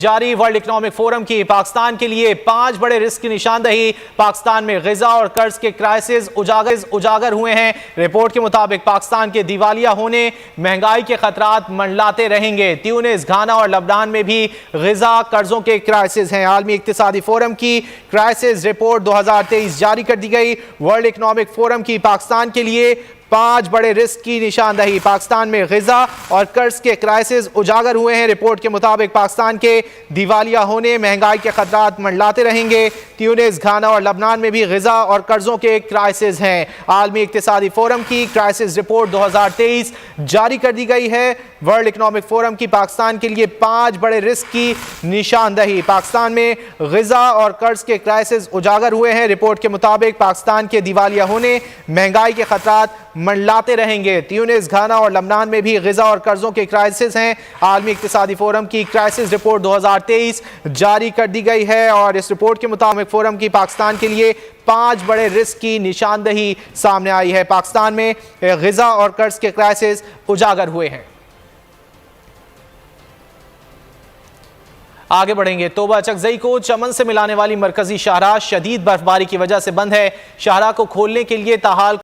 जारी world economic forum की पाकिस्तान के लिए 5 बड़े रिस्क की निशानदही। पाकिस्तान में ग़िज़ा और कर्ज के क्राइसिस उजागर हुए हैं। रिपोर्ट के मुताबिक पाकिस्तान के दिवालिया होने, महंगाई के खतरात मंडलाते रहेंगे। ट्यूनिस, घाना और लबनान में भी ग़िज़ा कर्जों के क्राइसिस हैं। आलमी इक़्तिसादी फोरम की क्राइसिस रिपोर्ट 2023 जारी कर दी गई। वर्ल्ड इकोनॉमिक फोरम की पाकिस्तान के लिए 5 बड़े रिस्क की निशानदही। पाकिस्तान में ग़िज़ा और कर्ज के क्राइसिस उजागर हुए हैं। रिपोर्ट के मुताबिक पाकिस्तान के दिवालिया होने, महंगाई के खतरात मंडलाते रहेंगे। ट्यूनिस, घाना और लबनान में भी ग़िज़ा और कर्जों के क्राइसिस हैं। आलमी इक़्तिसादी फोरम की क्राइसिस रिपोर्ट 2023 जारी कर दी गई है। वर्ल्ड इकोनॉमिक फोरम की पाकिस्तान के लिए 5 बड़े रिस्क की निशानदही। पाकिस्तान में ग़िज़ा और कर्ज के क्राइसिस उजागर हुए हैं। रिपोर्ट के मुताबिक पाकिस्तान के दिवालिया होने, महंगाई के खतरात मंडलाते रहेंगे। ट्यूनिस, घाना और लबनान में भी ग़िज़ा और कर्जों के क्राइसिस हैं। आलमी इक़्तिसादी फोरम की क्राइसिस रिपोर्ट 2023 जारी कर दी गई है और इस रिपोर्ट के मुताबिक फोरम की पाकिस्तान के लिए 5 बड़े रिस्क की निशानदही सामने आई है। पाकिस्तान में ग़िज़ा और कर्ज के क्राइसिस उजागर हुए हैं। आगे बढ़ेंगे। तोबा चकजई को चमन से मिलाने वाली मरकजी शाहराह शदीद बर्फबारी की वजह से बंद है। शाहराह को खोलने के लिए ताहाल